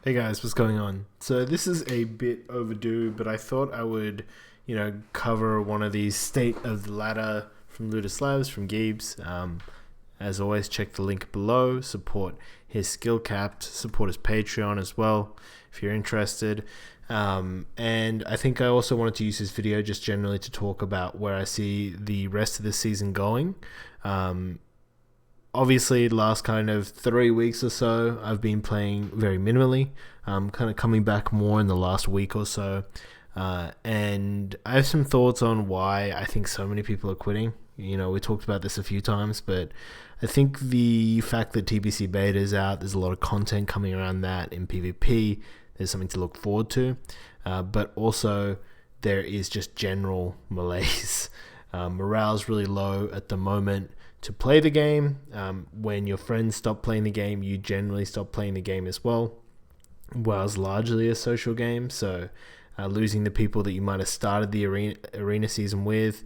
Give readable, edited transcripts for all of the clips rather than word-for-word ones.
Hey guys, what's going on? So this is a bit overdue, but I thought I would, cover one of these State of the Ladder from Ludus Labs, from Gibbs. As always, check the link below. Support his skill capped, support his Patreon as well, if you're interested. And I think I also wanted to use this video just generally to talk about where I see the rest of the season going. Obviously, last kind of 3 weeks or so, I've been playing very minimally, kind of coming back more in the last week or so. And I have some thoughts on why I think so many people are quitting. We talked about this a few times, but I think the fact that TBC beta is out, there's a lot of content coming around that in PvP. There's something to look forward to. But also, there is just general malaise. Morale's really low at the moment to play the game. When your friends stop playing the game, you generally stop playing the game as well. WoW's largely a social game, so losing the people that you might have started the arena season with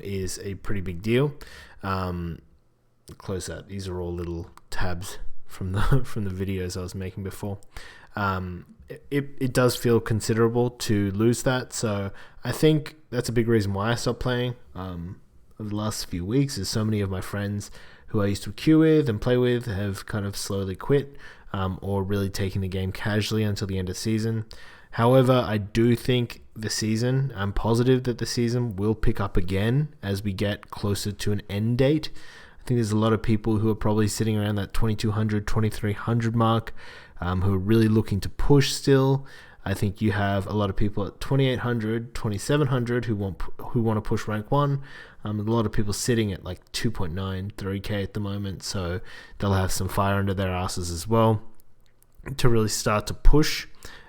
is a pretty big deal. Close that. These are all little tabs from the videos I was making before. It does feel considerable to lose that, so I think that's a big reason why I stopped playing. Over the last few weeks, is so many of my friends who I used to queue with and play with have kind of slowly quit, or really taking the game casually until the end of the season. However, I do think I'm positive that the season will pick up again as we get closer to an end date. I think there's a lot of people who are probably sitting around that 2200, 2300 mark, who are really looking to push still. I think you have a lot of people at 2800, 2700 who want to push rank 1. A lot of people sitting at like 2.9, 3k at the moment, so they'll have some fire under their asses as well to really start to push.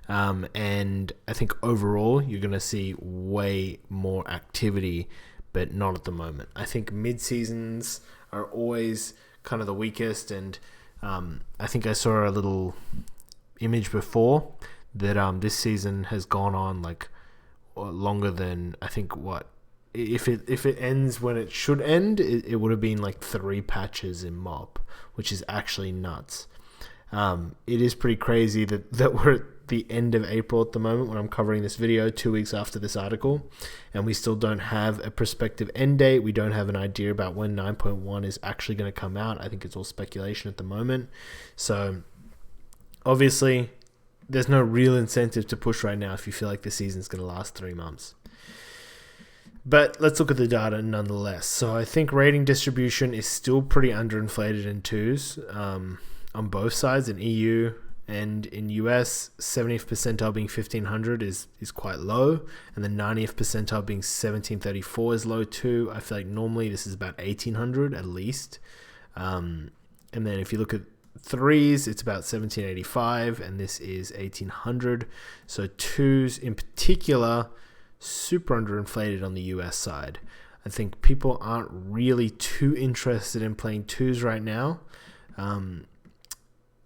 And I think overall you're going to see way more activity, but not at the moment. I think mid-seasons are always kind of the weakest, and I think I saw a little image before that this season has gone on like longer than, I think, if it ends when it should end, it would have been like 3 patches in MOP, which is actually nuts. It is pretty crazy that we're at the end of April at the moment when I'm covering this video, 2 weeks after this article, and we still don't have a prospective end date. We don't have an idea about when 9.1 is actually going to come out. I think it's all speculation at the moment. So obviously there's no real incentive to push right now if you feel like the season's going to last 3 months. But let's look at the data nonetheless. So I think rating distribution is still pretty underinflated in 2s on both sides, in EU and in US. 70th percentile being 1500 is quite low, and the 90th percentile being 1734 is low too. I feel like normally this is about 1800 at least. And then if you look at 3s, it's about 1785, and this is 1800. So 2s in particular, super underinflated on the US side. I think people aren't really too interested in playing 2s right now,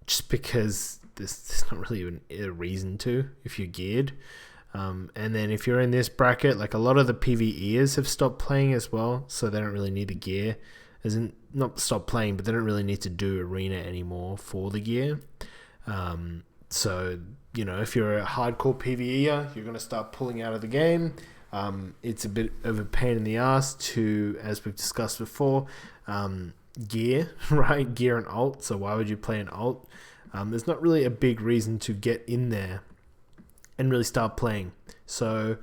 just because there's not really even a reason to if you're geared. And then if you're in this bracket, like a lot of the PvEers have stopped playing as well, so they don't really need the gear. As in, not stop playing, but they don't really need to do arena anymore for the gear. So, if you're a hardcore PvEer, you're going to start pulling out of the game. It's a bit of a pain in the ass to, as we've discussed before, gear, right? Gear and ult. So why would you play an ult? There's not really a big reason to get in there and really start playing. So,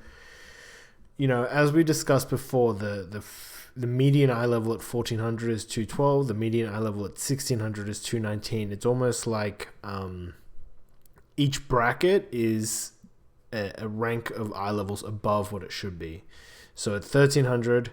as we discussed before, the median eye level at 1400 is 212. The median eye level at 1600 is 219. It's almost like each bracket is a rank of eye levels above what it should be. So at 1300,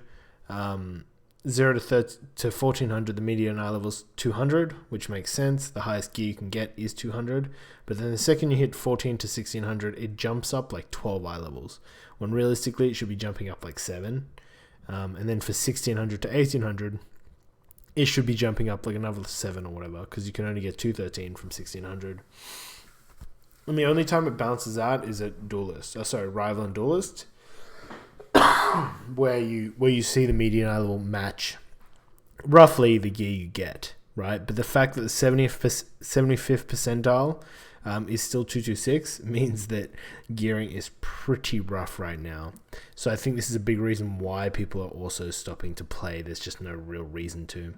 0 to 1400, the median eye level is 200, which makes sense. The highest gear you can get is 200. But then the second you hit 14 to 1600, it jumps up like 12 eye levels, when realistically it should be jumping up like 7. And then for 1600 to 1800, it should be jumping up like another 7 or whatever, because you can only get 213 from 1600. And the only time it bounces out is at Rival and Duelist, where you see the median eye level match roughly the gear you get, right? But the fact that the 75th percentile is still 226, means that gearing is pretty rough right now. So I think this is a big reason why people are also stopping to play. There's just no real reason to.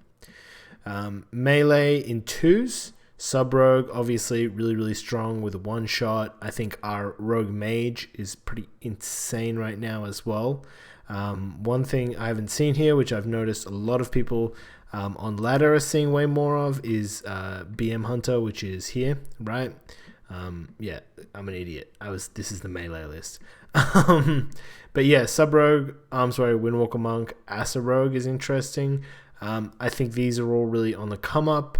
Melee in 2s. Sub-Rogue, obviously, really strong with a one-shot. I think our Rogue Mage is pretty insane right now as well. One thing I haven't seen here, which I've noticed a lot of people on ladder are seeing way more of, is BM Hunter, which is here, right? Yeah, I'm an idiot. This is the melee list. But yeah, Sub-Rogue, Arms Warrior, Windwalker Monk, Asa Rogue is interesting. I think these are all really on the come up.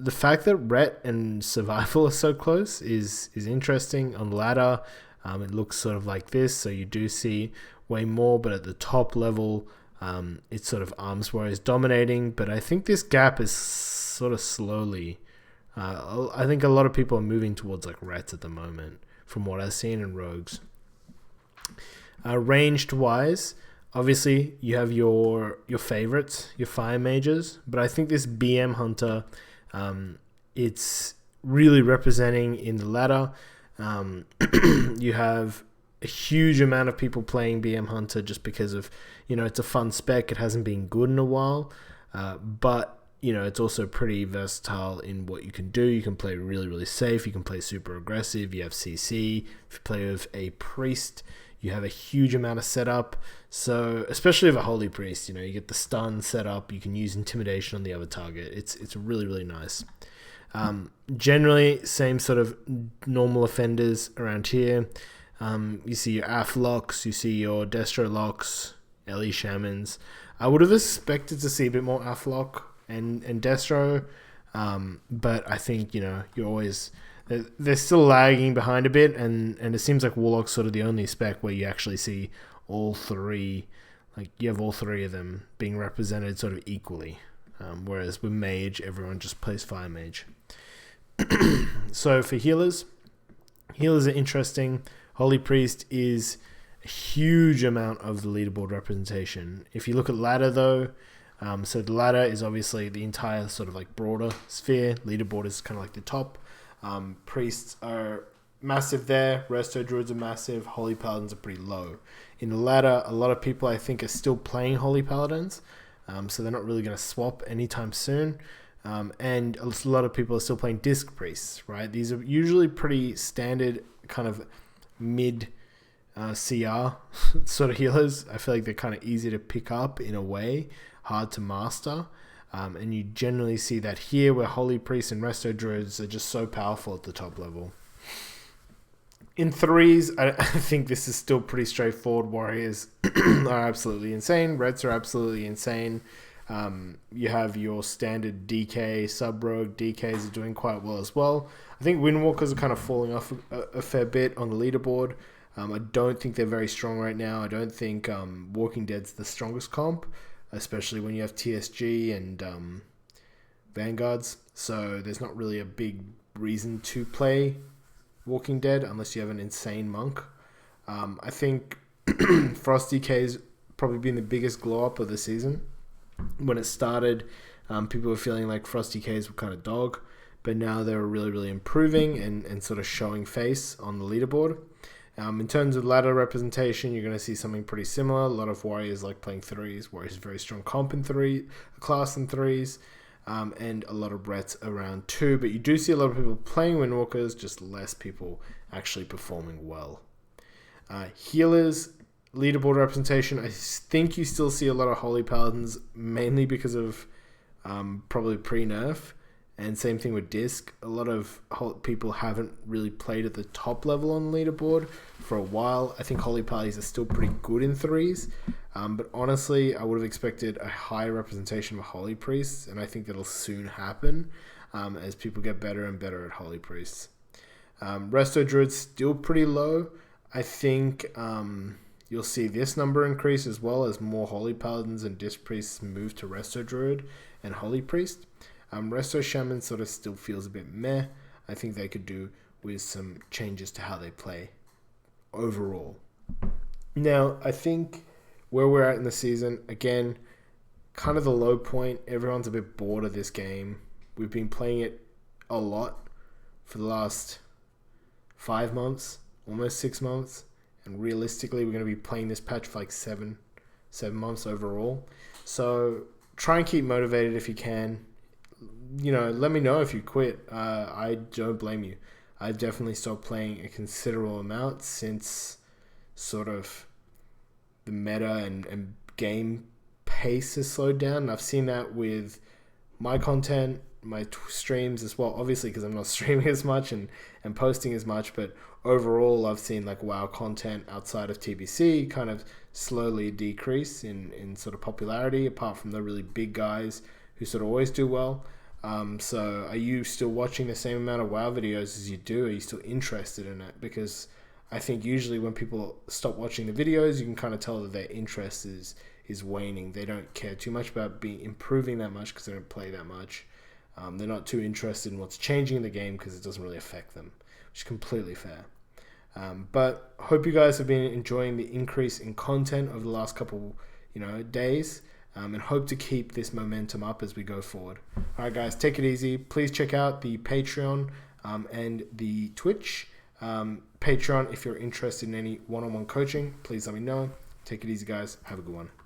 The fact that Ret and Survival are so close is interesting. On ladder, it looks sort of like this, so you do see way more, but at the top level, it's sort of Arms Warriors dominating. But I think this gap is sort of slowly. I think a lot of people are moving towards like Rets at the moment, from what I've seen in Rogues. Ranged wise, obviously you have your favorites, your Fire Mages, but I think this BM Hunter, it's really representing in the ladder. You have a huge amount of people playing BM Hunter just because of, it's a fun spec. It hasn't been good in a while, but it's also pretty versatile in what you can do. You can play really safe. You can play super aggressive. You have CC. If you play with a priest, you have a huge amount of setup. So especially with a Holy Priest, you get the stun set up. You can use intimidation on the other target. It's really nice. Generally, same sort of normal offenders around here. You see your AF locks, you see your Destro locks, LE Shamans. I would have expected to see a bit more AF lock and Destro, but I think, you're always... They're still lagging behind a bit, and it seems like Warlock's sort of the only spec where you actually see all three, like you have all three of them being represented sort of equally. Whereas with Mage, everyone just plays Fire Mage. So for healers are interesting. Holy Priest is a huge amount of the leaderboard representation. If you look at ladder though, so the ladder is obviously the entire sort of like broader sphere. Leaderboard is kind of like the top. Priests are massive there. Resto Druids are massive. Holy Paladins are pretty low. In the ladder, a lot of people I think are still playing Holy Paladins, so they're not really going to swap anytime soon. And a lot of people are still playing Disc Priests, right? These are usually pretty standard kind of mid CR sort of healers. I feel like they're kind of easy to pick up in a way, hard to master. And you generally see that here where Holy Priests and Resto Druids are just so powerful at the top level. In 3s, I think this is still pretty straightforward. Warriors are absolutely insane. Reds are absolutely insane. You have your standard DK, Sub-Rogue. DKs are doing quite well as well. I think Windwalkers are kind of falling off a fair bit on the leaderboard. I don't think they're very strong right now. I don't think Walking Dead's the strongest comp, especially when you have TSG and Vanguards. So there's not really a big reason to play Walking Dead unless you have an insane monk. I think Frost DK's probably been the biggest glow up of the season. When it started, people were feeling like Frost DKs were kind of dog, but now they're really improving and sort of showing face on the leaderboard. In terms of ladder representation, you're going to see something pretty similar. A lot of Warriors like playing 3s. Warriors are very strong comp in 3, class in 3s, and a lot of Rets around 2. But you do see a lot of people playing Windwalkers, just less people actually performing well. Healers, leaderboard representation, I think you still see a lot of Holy Paladins, mainly because of probably pre-nerf. And same thing with Disc. A lot of people haven't really played at the top level on the leaderboard for a while. I think Holy Paladins are still pretty good in 3s. But honestly, I would have expected a higher representation of Holy Priests. And I think that'll soon happen as people get better and better at Holy Priests. Resto Druid's still pretty low. I think you'll see this number increase as well as more Holy Paladins and Disc Priests move to Resto Druid and Holy Priest. Resto Shaman sort of still feels a bit meh. I think they could do with some changes to how they play overall. Now, I think where we're at in the season, again, kind of the low point. Everyone's a bit bored of this game. We've been playing it a lot for the last 5 months, almost 6 months, and realistically we're going to be playing this patch for like 7 months overall. So try and keep motivated if you can. Let me know if you quit. I don't blame you. I've definitely stopped playing a considerable amount since sort of the meta and game pace has slowed down. And I've seen that with my content, my streams as well, obviously because I'm not streaming as much and posting as much, but overall I've seen like WoW content outside of TBC kind of slowly decrease in sort of popularity, apart from the really big guys who sort of always do well. So are you still watching the same amount of WoW videos as you do? Are you still interested in it? Because I think usually when people stop watching the videos, you can kind of tell that their interest is waning. They don't care too much about improving that much because they don't play that much. They're not too interested in what's changing in the game because it doesn't really affect them, which is completely fair. But hope you guys have been enjoying the increase in content over the last couple days. And hope to keep this momentum up as we go forward. All right, guys, take it easy. Please check out the Patreon and the Twitch. Patreon, if you're interested in any one-on-one coaching, please let me know. Take it easy, guys. Have a good one.